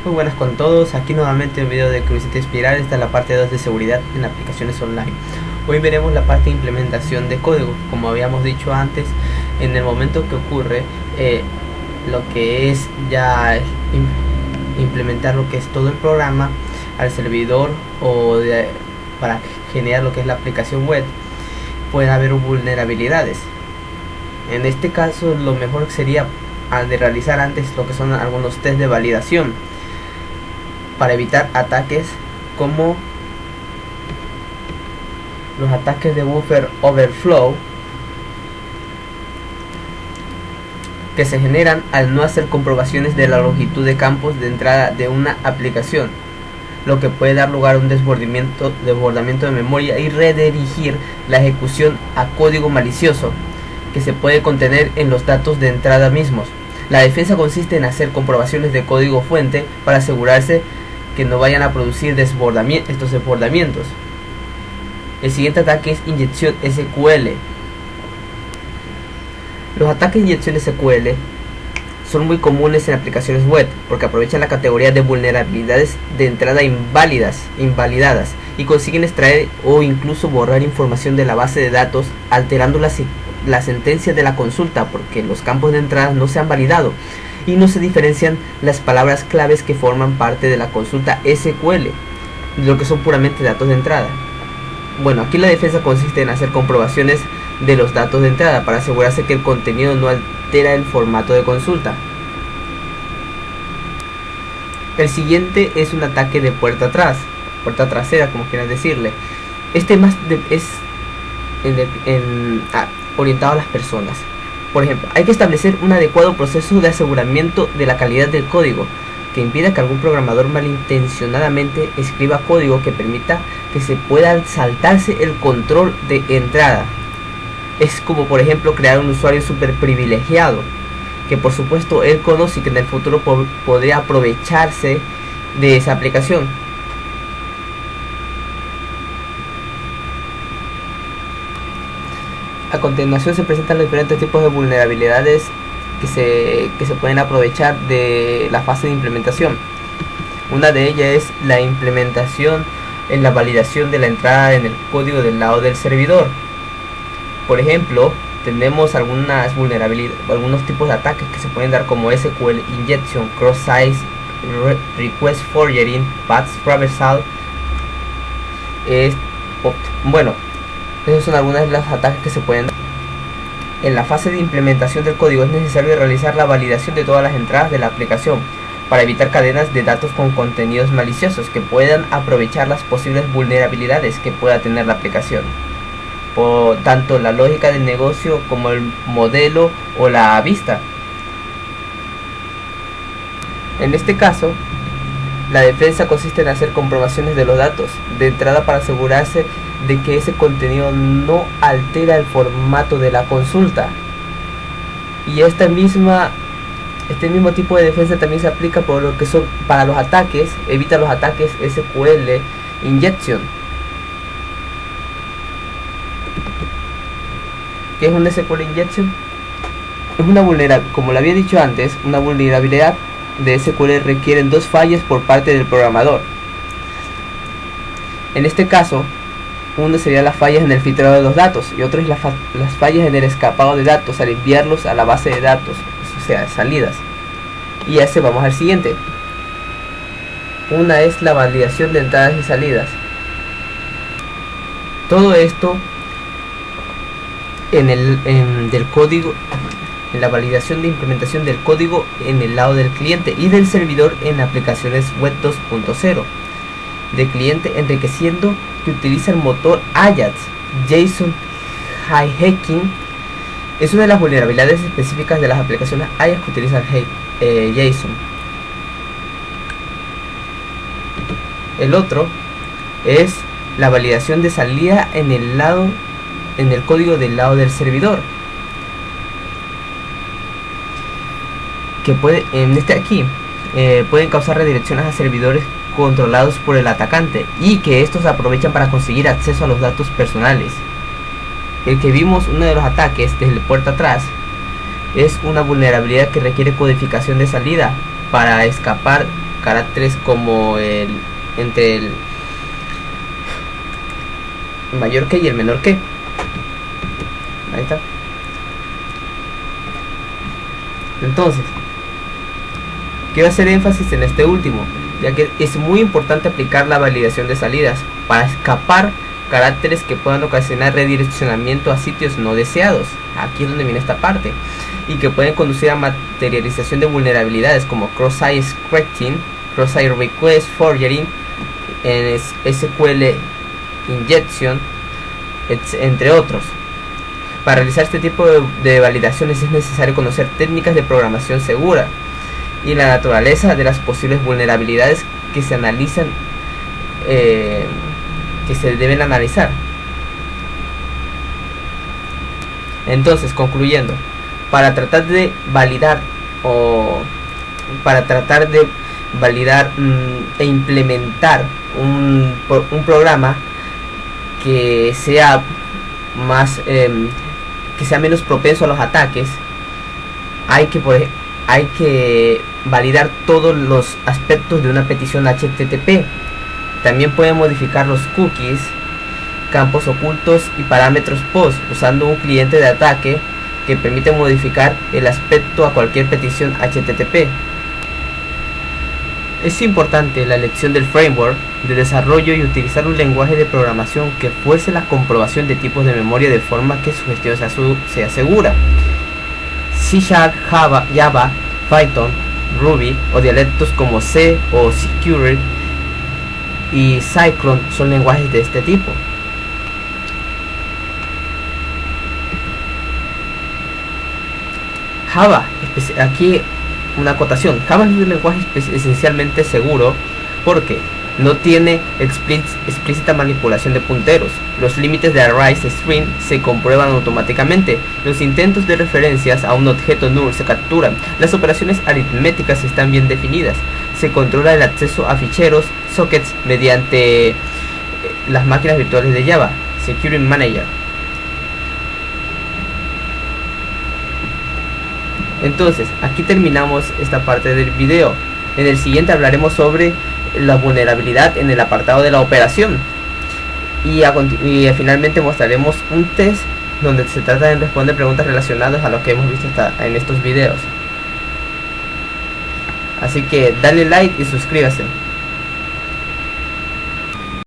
Muy buenas con todos, aquí nuevamente un video de Curiosity Espiral. Esta es la parte 2 de seguridad en aplicaciones online. Hoy veremos la parte de implementación de código. Como habíamos dicho antes, en el momento que ocurre lo que es ya implementar lo que es todo el programa al servidor para generar lo que es la aplicación web, puede haber vulnerabilidades. En este caso, lo mejor sería de realizar antes lo que son algunos test de validación para evitar ataques como los ataques de buffer overflow, que se generan al no hacer comprobaciones de la longitud de campos de entrada de una aplicación, lo que puede dar lugar a un desbordamiento de memoria y redirigir la ejecución a código malicioso que se puede contener en los datos de entrada mismos. La defensa consiste en hacer comprobaciones de código fuente para asegurarse que no vayan a producir estos desbordamientos. El siguiente ataque es inyección SQL. Los ataques de inyección SQL son muy comunes en aplicaciones web porque aprovechan la categoría de vulnerabilidades de entrada invalidadas y consiguen extraer o incluso borrar información de la base de datos, alterando la sentencia de la consulta porque los campos de entrada no se han validado y no se diferencian las palabras claves que forman parte de la consulta SQL de lo que son puramente datos de entrada. Bueno, aquí la defensa consiste en hacer comprobaciones de los datos de entrada para asegurarse que el contenido no altera el formato de consulta. El siguiente es un ataque de puerta trasera, como quieran decirle. Este es orientado a las personas. Por ejemplo, hay que establecer un adecuado proceso de aseguramiento de la calidad del código que impida que algún programador malintencionadamente escriba código que permita que se pueda saltarse el control de entrada. Es como, por ejemplo, crear un usuario super privilegiado que por supuesto él conoce y que en el futuro podría aprovecharse de esa aplicación. A continuación se presentan los diferentes tipos de vulnerabilidades que se pueden aprovechar de la fase de implementación. Una de ellas es la implementación en la validación de la entrada en el código del lado del servidor. Por ejemplo, tenemos algunas vulnerabilidades, algunos tipos de ataques que se pueden dar como SQL injection, cross-site request forwarding, path traversal. Bueno, esos son algunos de los ataques que se pueden dar. En la fase de implementación del código es necesario realizar la validación de todas las entradas de la aplicación para evitar cadenas de datos con contenidos maliciosos que puedan aprovechar las posibles vulnerabilidades que pueda tener la aplicación, por tanto la lógica del negocio como el modelo o la vista. En este caso, la defensa consiste en hacer comprobaciones de los datos de entrada para asegurarse de que ese contenido no altera el formato de la consulta. Y este mismo tipo de defensa también se aplica por lo que son para los ataques, evita los ataques SQL injection. ¿Qué es un SQL injection? Es una vulnerabilidad, como lo había dicho antes, una vulnerabilidad de SQL requieren dos fallas por parte del programador. En este caso, uno sería las fallas en el filtrado de los datos y otro es las fallas en el escapado de datos al enviarlos a la base de datos, o sea, salidas. Y ese vamos al siguiente. Una es la validación de entradas y salidas. Todo esto del código, en la validación de implementación del código en el lado del cliente y del servidor en aplicaciones web 2.0 de cliente, enriqueciendo que utiliza el motor Ajax. JSON hijacking es una de las vulnerabilidades específicas de las aplicaciones Ajax que utilizan JSON. El otro es la validación de salida en el código del lado del servidor, que pueden causar redirecciones a servidores controlados por el atacante y que estos aprovechan para conseguir acceso a los datos personales. El que vimos, uno de los ataques desde puerta atrás, es una vulnerabilidad que requiere codificación de salida para escapar caracteres como entre el mayor que y el menor que. Ahí está. Entonces, quiero hacer énfasis en este último, ya que es muy importante aplicar la validación de salidas para escapar caracteres que puedan ocasionar redireccionamiento a sitios no deseados. Aquí es donde viene esta parte, y que pueden conducir a materialización de vulnerabilidades como cross-site scripting, cross-site request forging, SQL injection, entre otros. Para realizar este tipo de validaciones es necesario conocer técnicas de programación segura y la naturaleza de las posibles vulnerabilidades que se analizan, que se deben analizar. Entonces, concluyendo, para tratar de validar e implementar un programa que sea más que sea menos propenso a los ataques, hay que validar todos los aspectos de una petición HTTP. También pueden modificar los cookies, campos ocultos y parámetros POST usando un cliente de ataque que permite modificar el aspecto a cualquier petición HTTP. Es importante la elección del framework de desarrollo y utilizar un lenguaje de programación que fuerce la comprobación de tipos de memoria de forma que su gestión sea segura. C#, Java, Python, Ruby o dialectos como C o Secure y Cyclone son lenguajes de este tipo. Java, aquí una acotación: Java es un lenguaje esencialmente seguro porque no tiene explícita manipulación de punteros. Los límites de arrays string se comprueban automáticamente. Los intentos de referencias a un objeto null se capturan. Las operaciones aritméticas están bien definidas. Se controla el acceso a ficheros, sockets mediante las máquinas virtuales de Java, Security Manager. Entonces, aquí terminamos esta parte del video. En el siguiente hablaremos sobre la vulnerabilidad en el apartado de la operación. Y finalmente mostraremos un test donde se trata de responder preguntas relacionadas a lo que hemos visto en estos videos. Así que dale like y suscríbase.